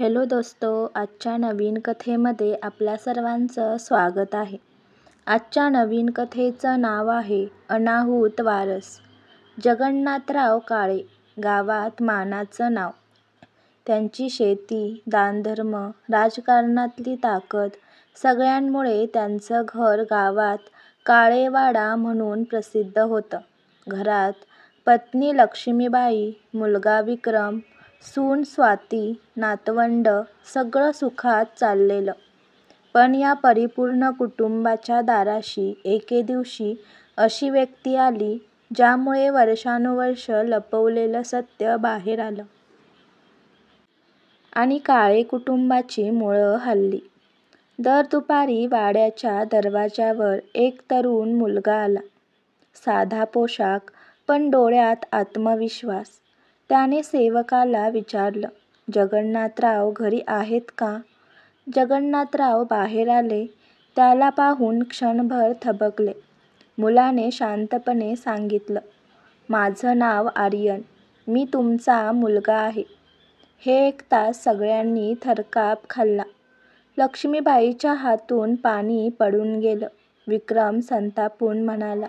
Hello दोस्तो, आजच्या नवीन कथेमध्ये आपल्या सर्वांचं स्वागत आहे. आजच्या नवीन कथेचं नाव आहे अनाहूत वारस. जगन्नाथराव काळे गावात मानाचं नाव. त्यांची शेती, दानधर्म, राजकारणातली ताकद सगळ्यांमुळे त्यांचं घर गावात काळेवाडा म्हणून प्रसिद्ध होतं. घरात पत्नी लक्ष्मीबाई, मुलगा विक्रम, सून स्वाती, नातवंडं सगळं सुखात चाललेलं. पण या परिपूर्ण कुटुंबाच्या दाराशी एके दिवशी अशी व्यक्ती आली ज्यामुळे वर्षानुवर्ष लपवलेलं सत्य बाहेर आलं. आणि काळे कुटुंबाची मुळं हलली. दर दुपारी वाड्याच्या दरवाजावर एक तरुण मुलगा आला. साधा पोशाख पण डोळ्यात आत्मविश्वास. त्याने सेवकाला विचारलं, जगन्नाथराव घरी आहेत का? जगन्नाथराव बाहेर आले. त्याला पाहून क्षणभर थबकले. मुलाने शांतपणे सांगितलं, माझं नाव आर्यन. मी तुमचा मुलगा आहे. हे ऐकताच सगळ्यांनी थरकाप खाल्ला. लक्ष्मीबाईच्या हातून पाणी पडून गेलं. विक्रम संतापून म्हणाला,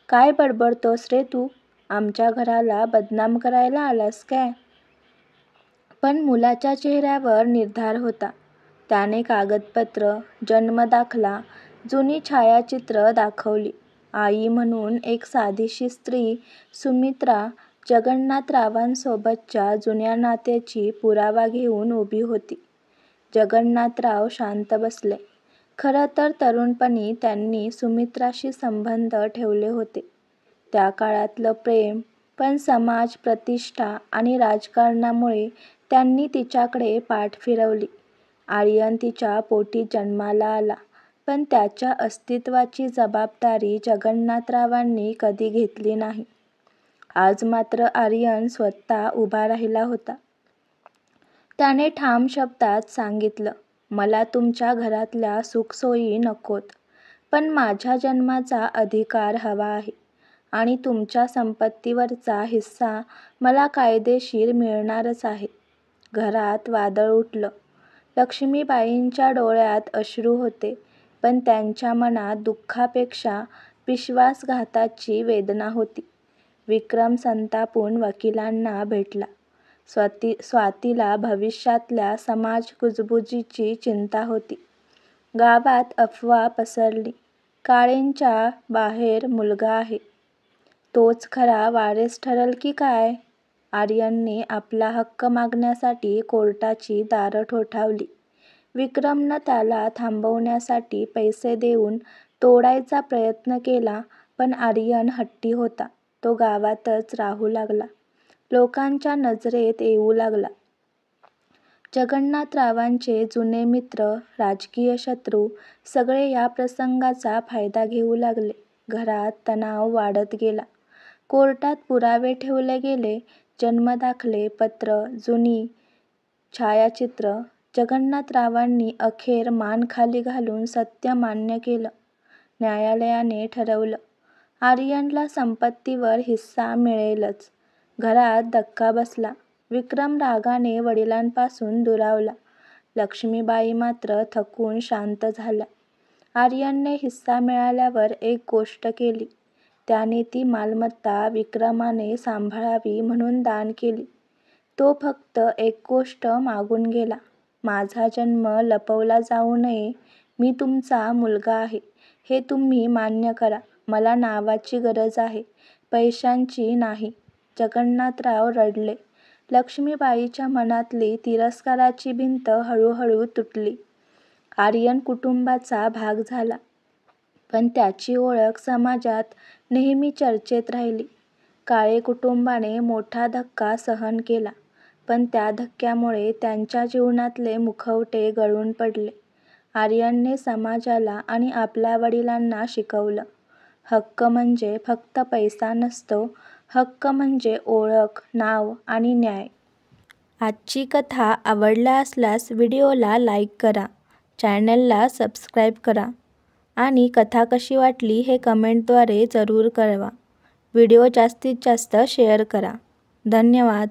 काय बडबडतोस रे तू? आमच्या घराला बदनाम करायला आलास काय? पण मुलाच्या चेहऱ्यावर निर्धार होता. त्याने कागदपत्र, जन्मदाखला, जुनी छायाचित्र दाखवली. आई म्हणून एक साधीशी स्त्री सुमित्रा जगन्नाथरावांसोबतच्या जुन्या नात्याची पुरावा घेऊन उभी होती. जगन्नाथराव शांत बसले. खरं तर तरुणपणी त्यांनी सुमित्राशी संबंध ठेवले होते. त्या काळातलं प्रेम, पण समाज, प्रतिष्ठा आणि राजकारणामुळे त्यांनी तिच्याकडे पाठ फिरवली. आर्यन तिच्या पोटी जन्माला आला, पण त्याच्या अस्तित्वाची जबाबदारी जगन्नाथरावांनी कधी घेतली नाही. आज मात्र आर्यन स्वतः उभा राहिला होता. त्याने ठाम शब्दात सांगितलं, मला तुमच्या घरातल्या सुखसोयी नकोत, पण माझ्या जन्माचा अधिकार हवा आहे आणि तुमच्या संपत्तीवरचा हिस्सा मला कायदेशीर मिळणारच आहे. घरात वादळ उठलं. लक्ष्मीबाईंच्या डोळ्यात अश्रू होते, पण त्यांच्या मनात दुःखापेक्षा विश्वासघाताची वेदना होती. विक्रम संतापून वकिलांना भेटला. स्वातीला भविष्यातल्या समाजकुजबुजीची चिंता होती. गावात अफवा पसरली, काळेंच्या बाहेर मुलगा आहे. तोच खरा वारीस ठरल की काय? आर्यनने आपला हक्क मागण्यासाठी कोर्टाची दारं ठोठावली. विक्रमनं त्याला थांबवण्यासाठी पैसे देऊन तोडायचा प्रयत्न केला, पण आर्यन हट्टी होता. तो गावातच राहू लागला. लोकांच्या नजरेत येऊ लागला. जगन्नाथरावांचे जुने मित्र, राजकीय शत्रू सगळे या प्रसंगाचा फायदा घेऊ लागले. घरात तणाव वाढत गेला. कोर्टात पुरावे ठेवले गेले. जन्मदाखले, पत्र, जुनी छायाचित्र. जगन्नाथरावांनी अखेर मान खाली घालून सत्य मान्य केलं. न्यायालयाने ठरवलं, आर्यनला संपत्तीवर हिस्सा मिळेलच. घरात धक्का बसला. विक्रम रागाने वडिलांपासून दुरावला. लक्ष्मीबाई मात्र थकून शांत झाल्या. आर्यनने हिस्सा मिळाल्यावर एक गोष्ट केली. त्याने ती मालमत्ता विक्रमाने सांभाळावी म्हणून दान केली. तो फक्त एक गोष्ट मागून गेला, माझा जन्म लपवला जाऊ नये. मी तुमचा मुलगा आहे, हे तुम्ही मान्य करा. मला नावाची गरज आहे, पैशांची नाही. जगन्नाथराव रडले. लक्ष्मीबाईच्या मनातली तिरस्काराची भिंत हळूहळू तुटली. आर्यन कुटुंबाचा भाग झाला, पण त्याची ओळख समाजात नेहमी चर्चेत राहिली. काळे कुटुंबाने मोठा धक्का सहन केला, पण त्या धक्क्यामुळे त्यांच्या जीवनातले मुखवटे गळून पडले. आर्यनने समाजाला आणि आपल्या वडिलांना शिकवलं, हक्क म्हणजे फक्त पैसा नसतो. हक्क म्हणजे ओळख, नाव आणि न्याय. आजची कथा आवडला असल्यास व्हिडिओला लाईक करा, चॅनलला सबस्क्राईब करा आणि कथा कशी वाटली हे कमेंटद्वारे जरूर कळवा. व्हिडिओ जास्तीत जास्त शेअर करा. धन्यवाद.